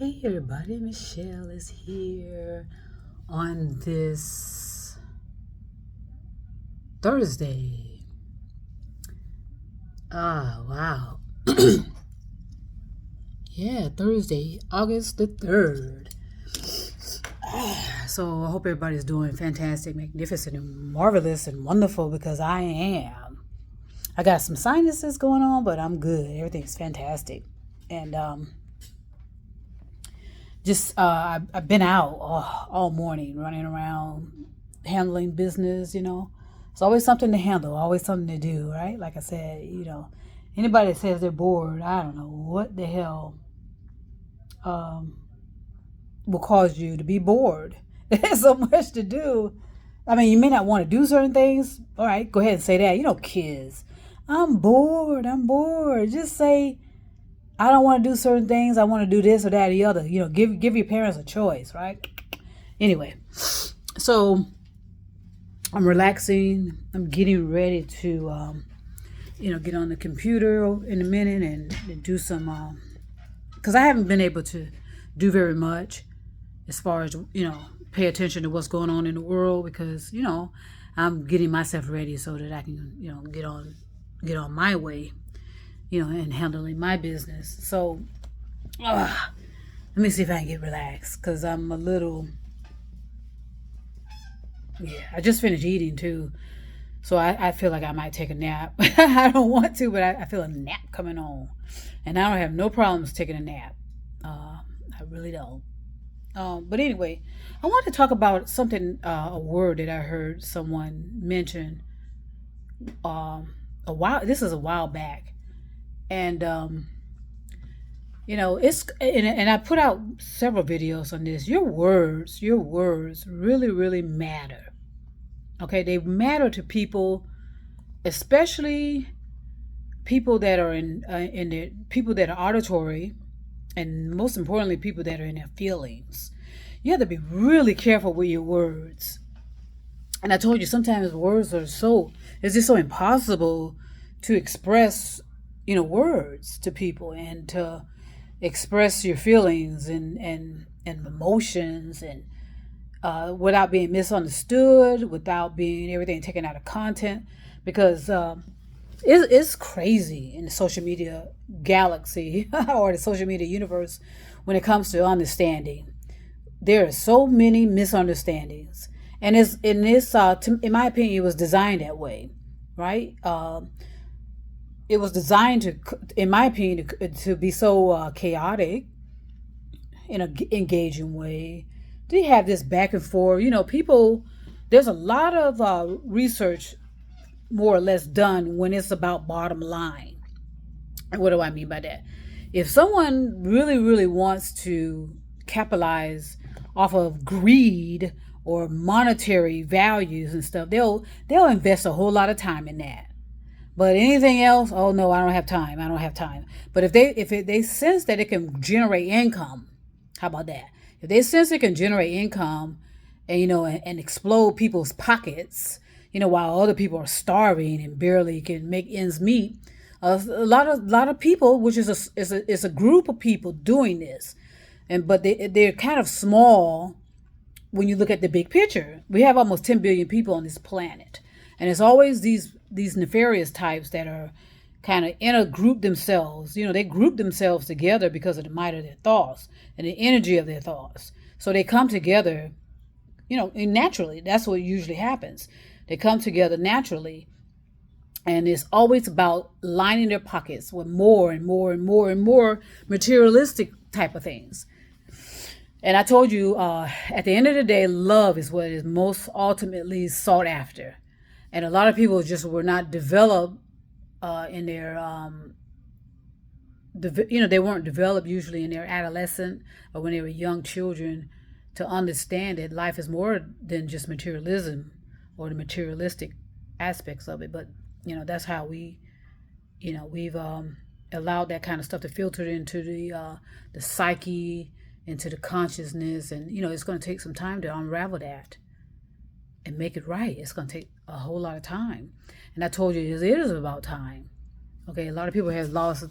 Hey everybody, Michelle is here on this Thursday. Wow. Yeah, Thursday, August the 3rd. So I hope everybody's doing fantastic, magnificent, and marvelous and wonderful because I am. I got some sinuses going on, but I'm good. Everything's fantastic. And I've been out all morning running around handling business. It's always something to handle, always something to do, right? Like I said, anybody that says they're bored, I don't know what the hell um, will cause you to be bored. There's so much to do. I mean, you may not want to do certain things. All right, go ahead and say that. Kids, I'm bored. I'm bored. Just say, I don't want to do certain things. I want to do this or that or the other. Give your parents a choice, right? Anyway, so I'm relaxing. I'm getting ready to, get on the computer in a minute and do some, because I haven't been able to do very much as far as, pay attention to what's going on in the world because, I'm getting myself ready so that I can, get on my way, and handling my business. So, let me see if I can get relaxed because I'm a little, I just finished eating too. So I feel like I might take a nap. I don't want to, but I feel a nap coming on. And I don't have no problems taking a nap. I really don't. But anyway, I want to talk about something, a word that I heard someone mention this is a while back. And it's and I put out several videos on this. Your words really really matter. Okay, they matter to people, especially people that are in their people that are auditory, and most importantly, people that are in their feelings. You have to be really careful with your words. And I told you sometimes words are it's just so impossible to express, words to people and to express your feelings and emotions and without being misunderstood, without being everything taken out of content, because it's crazy in the social media galaxy or the social media universe when it comes to understanding. There are so many misunderstandings, and in my opinion, it was designed that way, right? It was designed to, in my opinion, to be so chaotic in an engaging way. They have this back and forth. People. There's a lot of research, more or less, done when it's about bottom line. And what do I mean by that? If someone really, really wants to capitalize off of greed or monetary values and stuff, they'll invest a whole lot of time in that. But anything else, oh no, I don't have time. I don't have time. But if they sense that it can generate income, how about that? If they sense it can generate income, and and explode people's pockets, while other people are starving and barely can make ends meet, a lot of people, which is a group of people doing this, but they're kind of small when you look at the big picture. We have almost 10 billion people on this planet, and it's always these nefarious types that are kind of in a group themselves. They group themselves together because of the might of their thoughts and the energy of their thoughts. So they come together, and naturally. That's what usually happens. They come together naturally, and it's always about lining their pockets with more and more and more and more materialistic type of things. And I told you, at the end of the day, love is what is most ultimately sought after. And a lot of people just were not developed in their, they weren't developed usually in their adolescent or when they were young children to understand that life is more than just materialism or the materialistic aspects of it. But, that's how we've allowed that kind of stuff to filter into the psyche, into the consciousness. And, it's going to take some time to unravel that and make it right. It's going to take a whole lot of time. And I told you it is about time. Okay, a lot of people have lost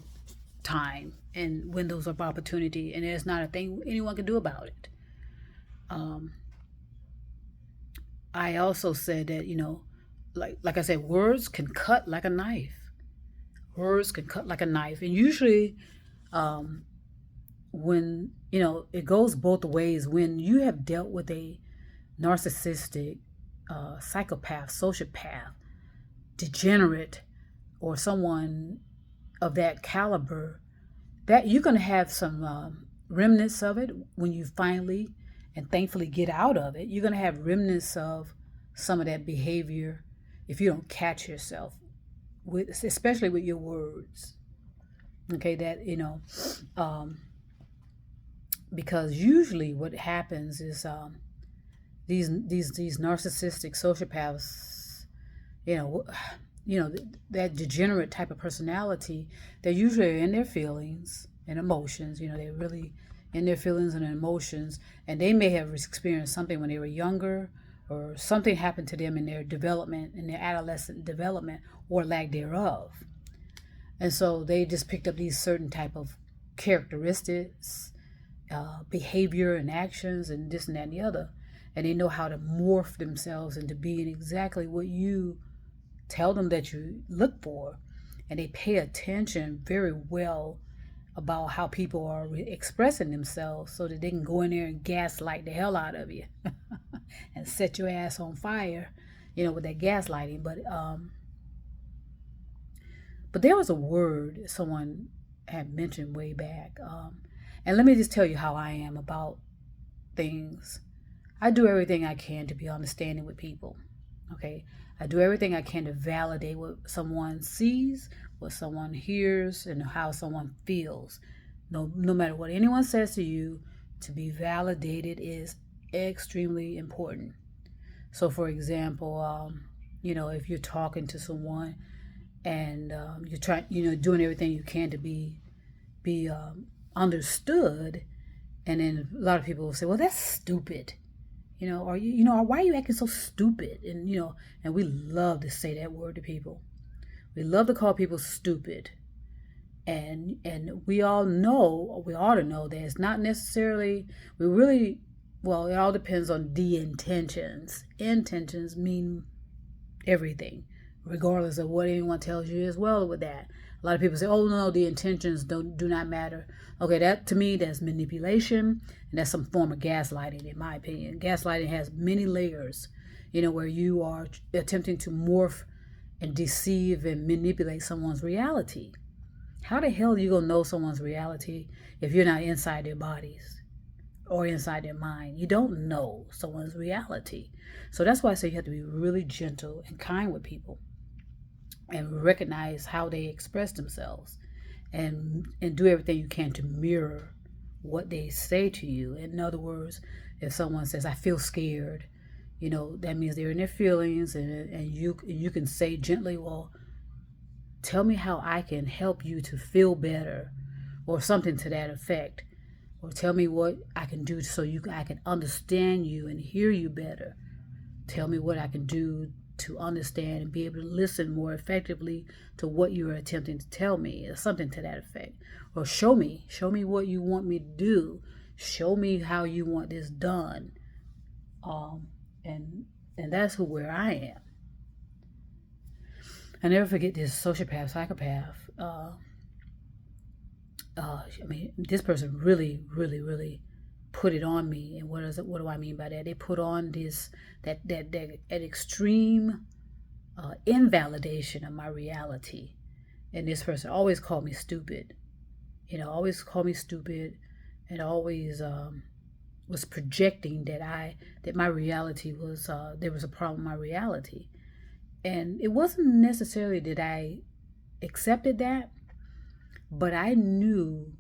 time and windows of opportunity, and there's not a thing anyone can do about it. Um, I also said that, like I said, words can cut like a knife. Words can cut like a knife, and usually, um, when it goes both ways. When you have dealt with a narcissistic, psychopath, sociopath, degenerate, or someone of that caliber, that you're going to have some remnants of it when you finally and thankfully get out of it. You're going to have remnants of some of that behavior if you don't catch yourself, especially with your words. Okay, that because usually what happens is these narcissistic sociopaths, you know, that degenerate type of personality, they're usually in their feelings and emotions. They're really in their feelings and emotions, and they may have experienced something when they were younger, or something happened to them in their development, in their adolescent development, or lack thereof. And so they just picked up these certain type of characteristics, behavior and actions and this and that and the other. And they know how to morph themselves into being exactly what you tell them that you look for. And they pay attention very well about how people are expressing themselves, so that they can go in there and gaslight the hell out of you and set your ass on fire, with that gaslighting. But there was a word someone had mentioned way back. And let me just tell you how I am about things. I do everything I can to be understanding with people. Okay? I do everything I can to validate what someone sees, what someone hears, and how someone feels. No matter what anyone says to you, to be validated is extremely important. So, for example, if you're talking to someone and you're trying, doing everything you can to be understood, and then a lot of people will say, "Well, that's stupid," or why are you acting so stupid? And and we love to say that word to people. We love to call people stupid, and we all know, we ought to know that it's not necessarily. Well, it all depends on the intentions. Intentions mean everything, regardless of what anyone tells you as well with that. A lot of people say, "Oh no, the intentions do not matter." Okay, that to me, that's manipulation, and that's some form of gaslighting, in my opinion. Gaslighting has many layers, where you are attempting to morph and deceive and manipulate someone's reality. How the hell are you gonna know someone's reality if you're not inside their bodies or inside their mind? You don't know someone's reality. So that's why I say you have to be really gentle and kind with people, and recognize how they express themselves, and do everything you can to mirror what they say to you. In other words, if someone says, "I feel scared," that means they're in their feelings, and you can say gently, "Well, tell me how I can help you to feel better," or something to that effect, or tell me what I can do so I can understand you and hear you better. Tell me what I can do to understand and be able to listen more effectively to what you're attempting to tell me, or something to that effect. Or show me what you want me to do. Show me how you want this done. And that's where I am. I never forget this sociopath, psychopath. This person really, really, really put it on me. And what do I mean by that? They put on that extreme invalidation of my reality. And this person always called me stupid. Always called me stupid, and always was projecting that my reality was there was a problem with my reality. And it wasn't necessarily that I accepted that, but I knew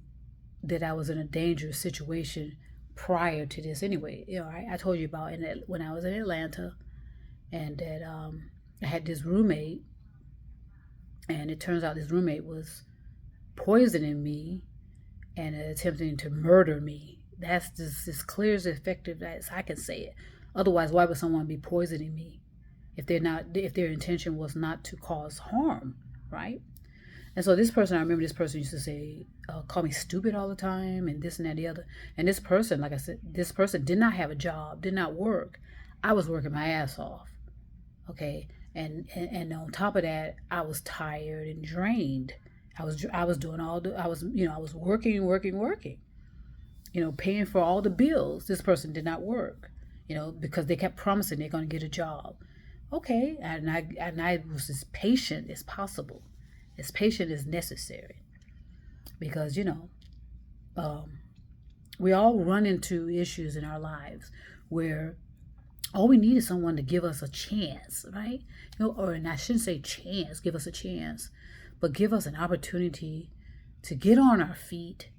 that I was in a dangerous situation prior to this anyway. I told you about when I was in Atlanta, and that I had this roommate, and it turns out this roommate was poisoning me and attempting to murder me. That's just as clear as effective as I can say it. Otherwise, why would someone be poisoning me if their intention was not to cause harm, right? And so this person, I remember this person used to say, call me stupid all the time and this and that and the other. And this person, like I said, this person did not have a job, did not work. I was working my ass off. Okay. And on top of that, I was tired and drained. I was doing all the, I was working, paying for all the bills. This person did not work, because they kept promising they're going to get a job. Okay. And I was as patient as possible, as patient as necessary, because, um, we all run into issues in our lives where all we need is someone to give us a chance, right? And I shouldn't say chance, give us a chance, but give us an opportunity to get on our feet,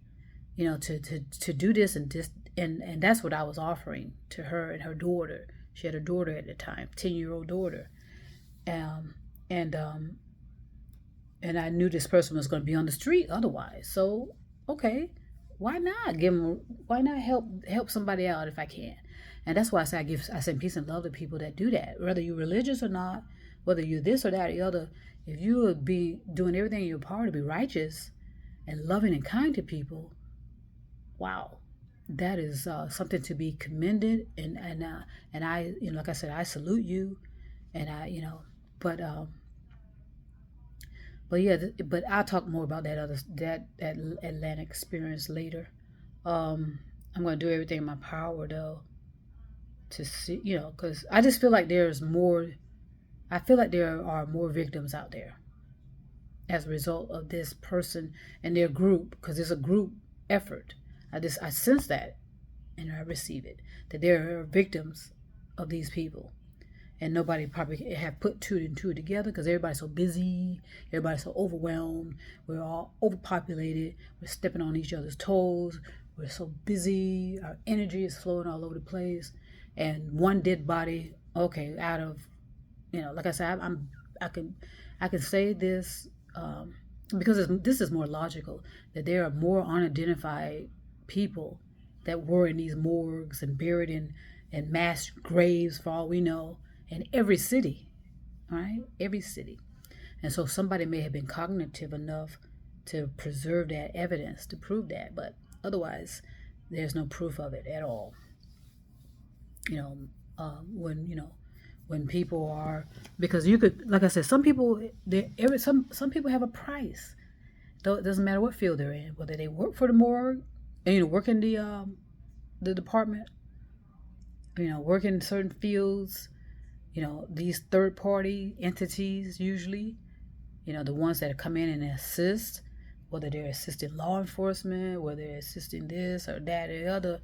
to do this and this. And that's what I was offering to her and her daughter. She had a daughter at the time, 10-year-old daughter. Um, and and I knew this person was going to be on the street otherwise. So, okay, why not why not help somebody out if I can? And that's why I send peace and love to people that do that, whether you're religious or not, whether you're this or that or the other. If you would be doing everything in your power to be righteous and loving and kind to people, wow, that is something to be commended. And I, like I said, I salute you, and but but yeah, but I'll talk more about that Atlantic experience later. I'm gonna do everything in my power though to see, because I just feel like there's more. I feel like there are more victims out there as a result of this person and their group, because it's a group effort. I sense that, and I receive it, that there are victims of these people, and nobody probably have put two and two together because everybody's so busy, everybody's so overwhelmed, we're all overpopulated, we're stepping on each other's toes, we're so busy, our energy is flowing all over the place, and one dead body, okay, out of, like I said, I can say this, because this is more logical, that there are more unidentified people that were in these morgues and buried in mass graves, for all we know, in every city, right? Every city. And so somebody may have been cognitive enough to preserve that evidence to prove that, but otherwise, there's no proof of it at all. When people are, because you could, like I said, some people, some people have a price. Though it doesn't matter what field they're in, whether they work for the morgue, and work in the department, work in certain fields, these third party entities usually, the ones that come in and assist, whether they're assisting law enforcement, whether they're assisting this or that or the other.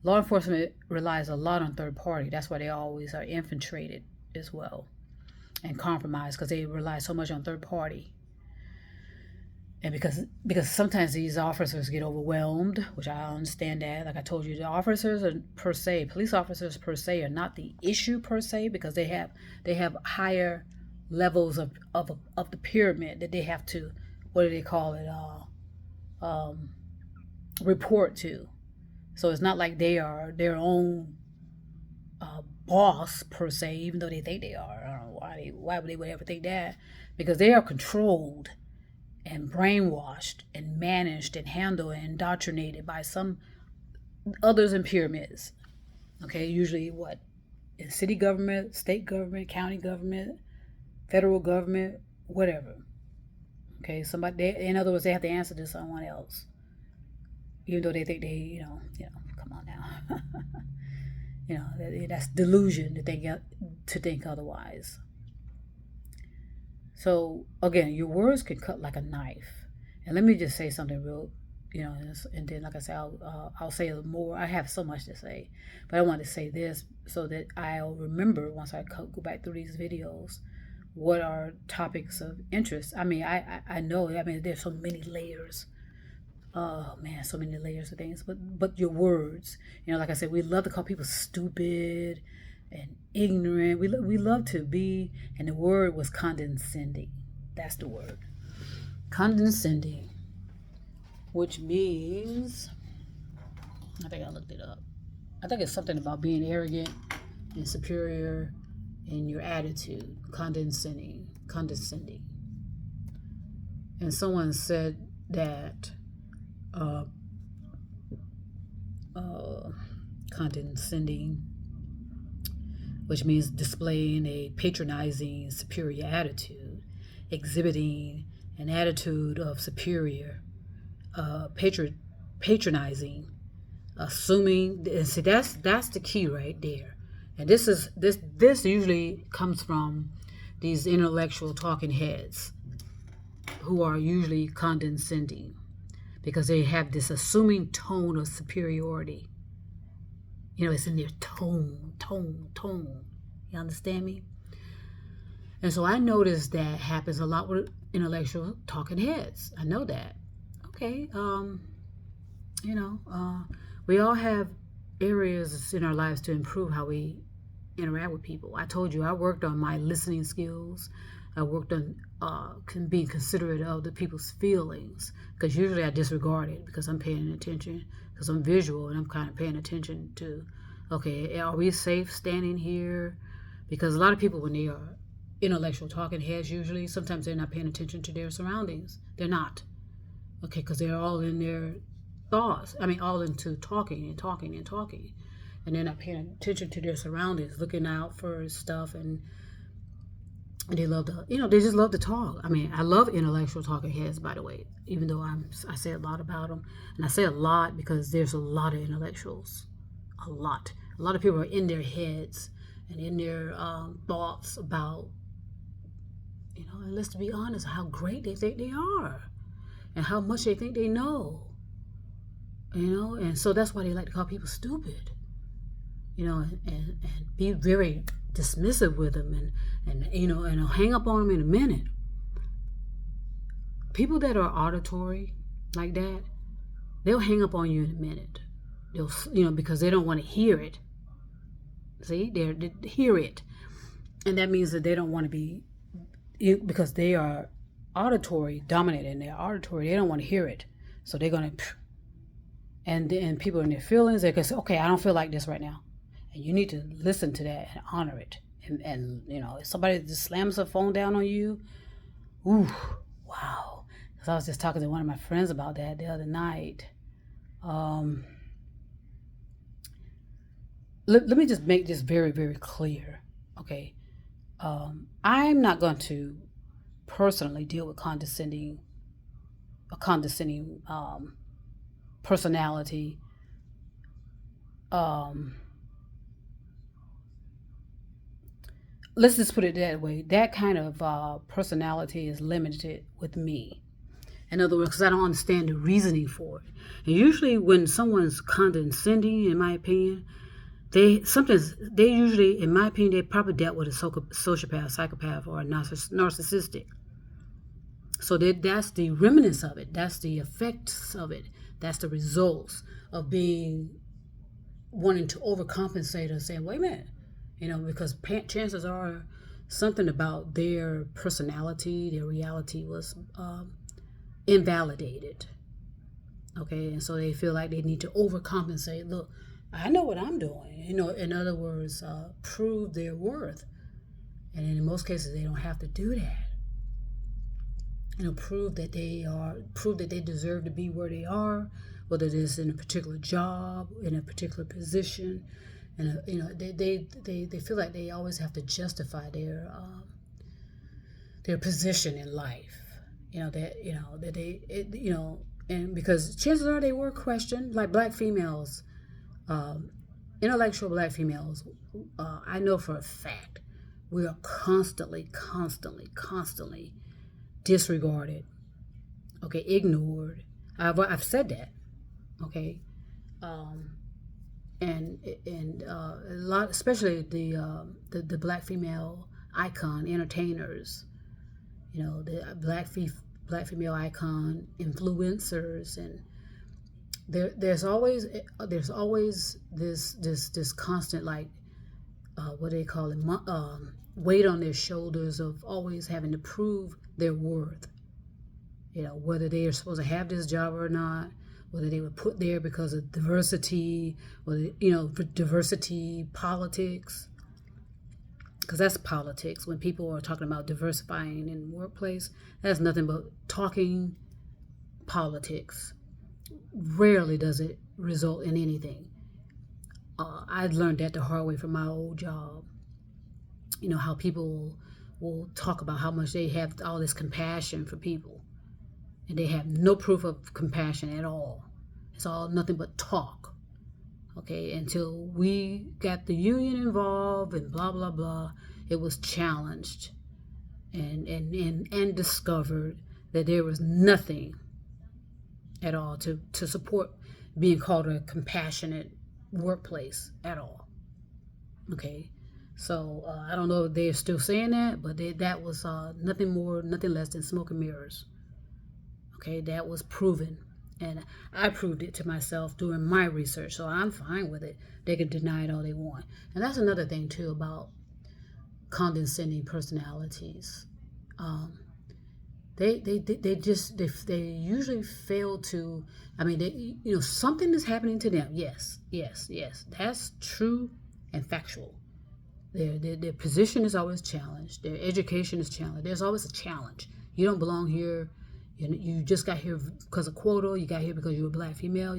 Law enforcement relies a lot on third party. That's why they always are infiltrated as well and compromised, because they rely so much on third party. And because sometimes these officers get overwhelmed, which I understand that. Like I told you, the officers are police officers per se, are not the issue per se, because they have higher levels of the pyramid that they have to, what do they call it, report to. So it's not like they are their own boss per se, even though they think they are. I don't know why would they ever think that, because they are controlled and brainwashed and managed and handled and indoctrinated by some others in pyramids. Okay, usually what? In city government, state government, county government, federal government, whatever. Okay, in other words, they have to answer to someone else, even though they think they, come on now. That's delusion to think otherwise. So again, your words can cut like a knife. And let me just say something real, and then like I said, I'll say more. I have so much to say, but I want to say this so that I'll remember once I go back through these videos what are topics of interest. I mean, I know. I mean, there's so many layers. Oh man, so many layers of things. But your words, like I said, we love to call people stupid and ignorant. We love to be, and the word was condescending. That's the word, condescending, which means, I think I looked it up. I think it's something about being arrogant and superior in your attitude. Condescending. and someone said that condescending, which means displaying a patronizing, superior attitude, exhibiting an attitude of superior, patronizing, assuming. And see, that's the key right there. And this usually comes from these intellectual talking heads who are usually condescending because they have this assuming tone of superiority. It's in their tone. You understand me? And so I noticed that happens a lot with intellectual talking heads. I know that. Okay. We all have areas in our lives to improve how we interact with people. I told you I worked on my listening skills. I worked on being considerate of the people's feelings, because usually I disregard it because I'm paying attention, because I'm visual and I'm kind of paying attention to, okay, are we safe standing here? Because a lot of people, when they are intellectual talking heads, usually sometimes they're not paying attention to their surroundings. They're not, okay, because they're all in their thoughts. All into talking, and they're not paying attention to their surroundings, looking out for stuff, and they love to, they just love to talk. I love intellectual talking heads, by the way, even though I say a lot about them. And I say a lot because there's a lot of intellectuals. A lot of people are in their heads and in their thoughts about, and let's be honest, how great they think they are and how much they think they know. And so that's why they like to call people stupid, and be very dismissive with them, and I'll hang up on them in a minute. People that are auditory like that, they'll hang up on you in a minute. They'll, because they don't want to hear it. See, they hear it, and that means that they don't want to be, because they are auditory dominant and they're auditory. They don't want to hear it, so they're gonna. And people in their feelings, they can say, okay, I don't feel like this right now. And you need to listen to that and honor it. And if somebody just slams their phone down on you, ooh, wow. Because I was just talking to one of my friends about that the other night. Let me just make this very, very clear, okay? I'm not going to personally deal with condescending personality. Let's just put it that way. That kind of personality is limited with me. In other words, because I don't understand the reasoning for it. And usually when someone's condescending, in my opinion, they usually, in my opinion, they probably dealt with a sociopath, psychopath, or a narcissistic. So that's the remnants of it. That's the effects of it. That's the results of wanting to overcompensate and say, wait a minute, because chances are something about their personality, their reality was invalidated. Okay, and so they feel like they need to overcompensate. Look, I know what I'm doing. In other words, prove their worth. And in most cases, they don't have to do that. Prove that they deserve to be where they are, whether it is in a particular job, in a particular position, and they feel like they always have to justify their position in life. And because chances are they were questioned, like black females, intellectual black females. I know for a fact we are constantly disregarded, okay, ignored. I've said that, okay, and a lot, especially the black female icon entertainers, the black female icon influencers, and there's always this constant, like, what do they call it, weight on their shoulders of always having to prove their worth. Whether they are supposed to have this job or not, whether they were put there because of diversity, or for diversity politics. because that's politics. When people are talking about diversifying in the workplace, that's nothing but talking politics. Rarely does it result in anything. I learned that the hard way from my old job. You know, how people will talk about how much they have all this compassion for people, and they have no proof of compassion at all. It's all nothing but talk. Okay, until we got the union involved and blah blah blah, it was challenged and discovered that there was nothing at all to support being called a compassionate workplace at all. Okay, so I don't know if they're still saying that, but that was nothing more, nothing less than smoke and mirrors. Okay, that was proven. And I proved it to myself doing my research, so I'm fine with it. They can deny it all they want. And that's another thing, too, about condescending personalities. They usually fail to, I mean, something is happening to them. Yes. That's true and factual. Their position is always challenged. Their education is challenged. There's always a challenge. You don't belong here. You just got here because of quota. You got here because you're a black female.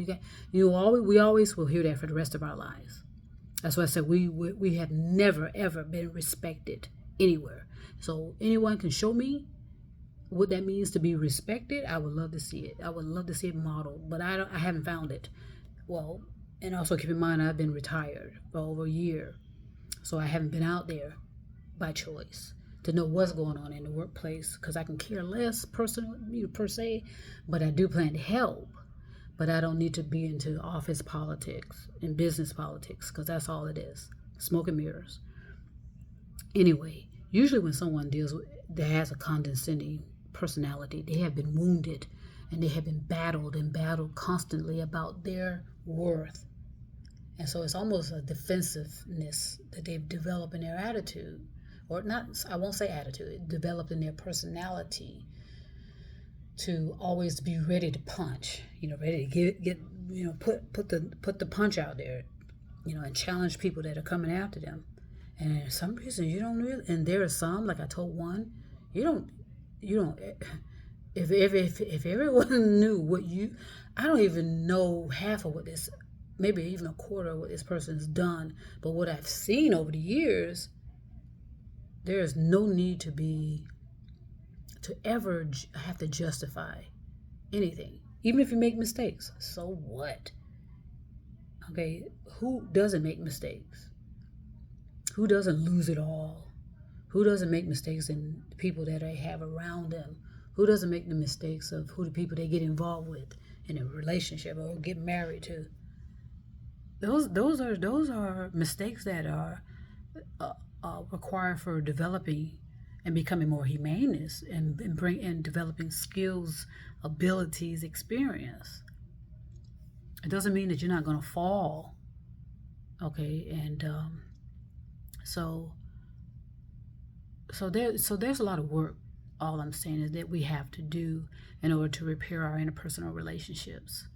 We always will hear that for the rest of our lives. That's why I said we have never ever been respected anywhere. So anyone can show me what that means to be respected. I would love to see it. I would love to see it modeled, but I haven't found it. Well, and also keep in mind I've been retired for over a year, so I haven't been out there by choice to know what's going on in the workplace, because I can care less per se, but I do plan to help. But I don't need to be into office politics and business politics, because that's all it is, smoke and mirrors. Anyway, usually when someone that has a condescending personality, they have been wounded and they have been battled constantly about their worth. And so it's almost a defensiveness that they've developed in their attitude. Or not, I won't say attitude, developed in their personality to always be ready to punch, ready to put the punch out there, and challenge people that are coming after them. And for some reason you don't really, and there are some, like I told one, you don't, if everyone knew I don't even know half of what this, maybe even a quarter of what this person's done, but what I've seen over the years, there is no need to ever have to justify anything. Even if you make mistakes, so what? Okay, who doesn't make mistakes? Who doesn't lose it all? Who doesn't make mistakes in the people that they have around them? Who doesn't make the mistakes of who the people they get involved with in a relationship or get married to? Those are mistakes that are required for developing and becoming more humanist and developing skills, abilities, experience. It doesn't mean that you're not going to fall. Okay, and so there's a lot of work. All I'm saying is that we have to do in order to repair our interpersonal relationships.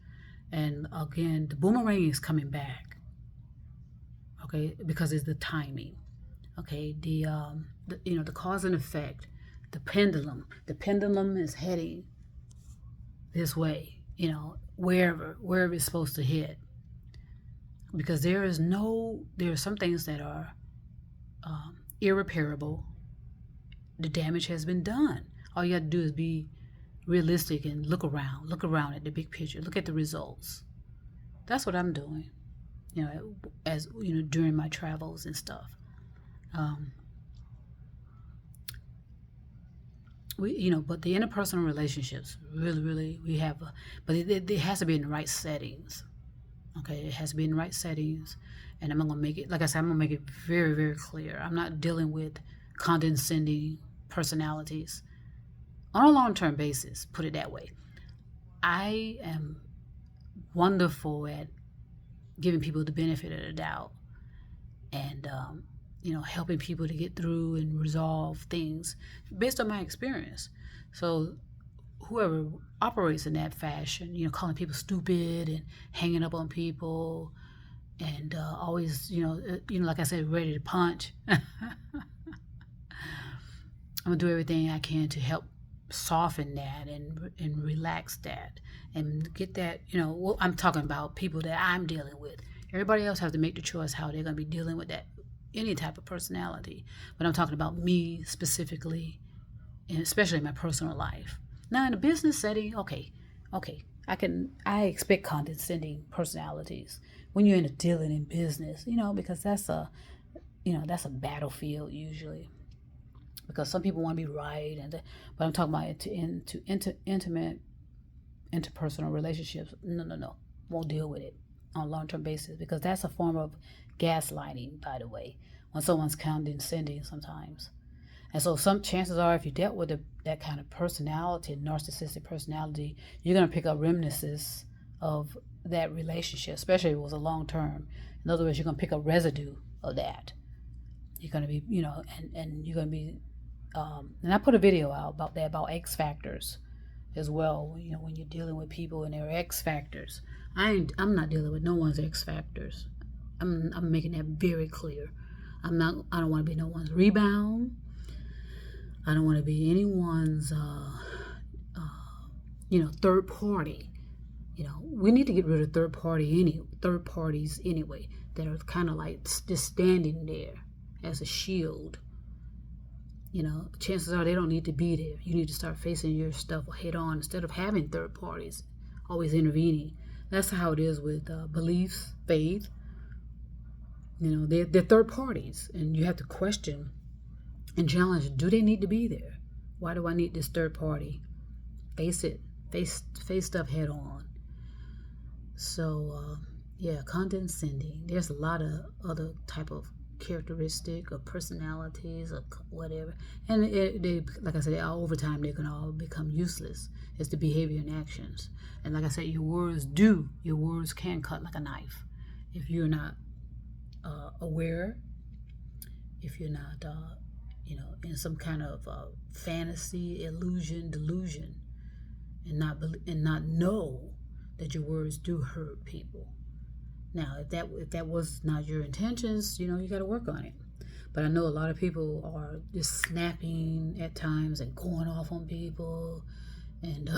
And again, the boomerang is coming back. Okay, because it's the timing. Okay, the cause and effect, the pendulum is heading this way, wherever it's supposed to hit. Because there are some things that are irreparable. The damage has been done. All you have to do is be realistic and look around at the big picture, look at the results. That's what I'm doing, as during my travels and stuff. But the interpersonal relationships really we have, but it has to be in the right settings. Okay, it has to be in the right settings, and I'm gonna make it, like I said, I'm gonna make it very, very clear. I'm not dealing with condescending personalities on a long-term basis. Put it that way. I am wonderful at giving people the benefit of the doubt, and helping people to get through and resolve things based on my experience. So whoever operates in that fashion, calling people stupid and hanging up on people and always, like I said, ready to punch. I'm gonna do everything I can to help soften that and relax that and get that. Well, I'm talking about people that I'm dealing with. Everybody else has to make the choice how they're gonna be dealing with that, any type of personality. But I'm talking about me specifically, and especially in my personal life. Now in a business setting, okay, I expect condescending personalities when you're dealing in business, because that's a battlefield usually. Because some people want to be right, but I'm talking about intimate, interpersonal relationships. No, won't deal with it on a long-term basis, because that's a form of gaslighting, by the way, when someone's condescending sometimes. And so some chances are, if you dealt with that kind of personality, narcissistic personality, you're going to pick up remnants of that relationship, especially if it was a long term. In other words, you're going to pick up residue of that. You're going to be, and you're going to be, and I put a video out about that, about X factors as well. When you're dealing with people and their X factors, I'm not dealing with no one's X factors. I'm making that very clear. I don't want to be no one's rebound. I don't want to be anyone's, third party. We need to get rid of third parties anyway, that are kind of like just standing there as a shield. Chances are they don't need to be there. You need to start facing your stuff head on instead of having third parties always intervening. That's how it is with beliefs, faith. They're third parties, and you have to question and challenge, do they need to be there? Why do I need this third party? Face it. Face stuff head on. So, condescending. There's a lot of other type of characteristic or personalities or whatever. And they, like I said, over time, they can all become useless. It's the behavior and actions. And like I said, your words can cut like a knife. If you're not aware, if you're not in some kind of fantasy, illusion, delusion, and not know that your words do hurt people. Now, if that was not your intentions, you got to work on it. But I know a lot of people are just snapping at times and going off on people, and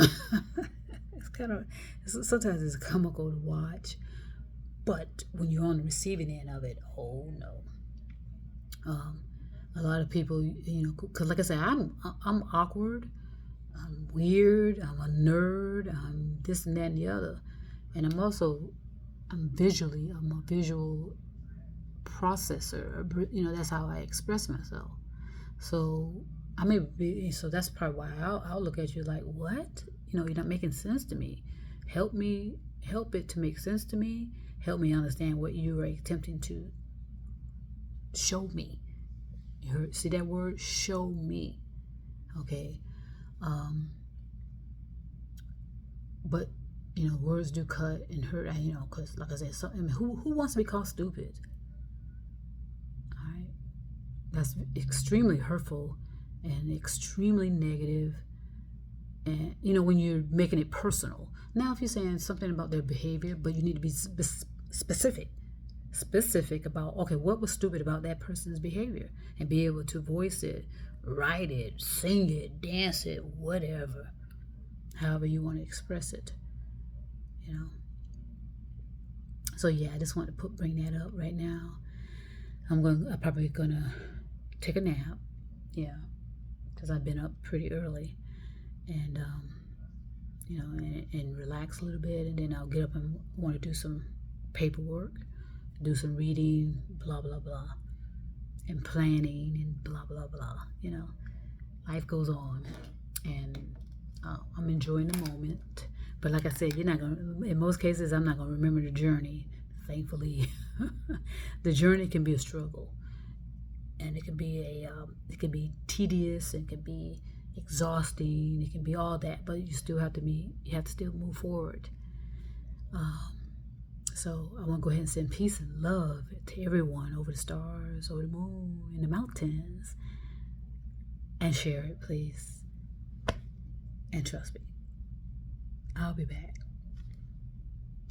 sometimes it's comical to watch. But when you're on the receiving end of it, oh no. A lot of people, because like I said, I'm awkward, I'm weird, I'm a nerd, I'm this and that and the other. And I'm a visual processor. That's how I express myself. So so that's probably why I'll look at you like, what? You're not making sense to me. Help it to make sense to me. Help me understand what you are attempting to show me. See that word? Show me. Okay. But words do cut and hurt. Because like I said, who wants to be called stupid? All right. That's extremely hurtful and extremely negative. And when you're making it personal. Now, if you're saying something about their behavior, but you need to be specific about, okay, what was stupid about that person's behavior, and be able to voice it, write it, sing it, dance it, whatever, however you want to express it. So yeah, I just want to bring that up right now. I'm probably gonna take a nap, because I've been up pretty early, and and relax a little bit, and then I'll get up and want to do some paperwork, do some reading, blah blah blah, and planning, and blah blah blah. Life goes on, and I'm enjoying the moment. But like I said, in most cases, I'm not gonna remember the journey. Thankfully, the journey can be a struggle, and it can be tedious, it can be exhausting, it can be all that. But you have to still move forward. So I want to go ahead and send peace and love to everyone over the stars, over the moon, in the mountains, and share it, please. And trust me, I'll be back.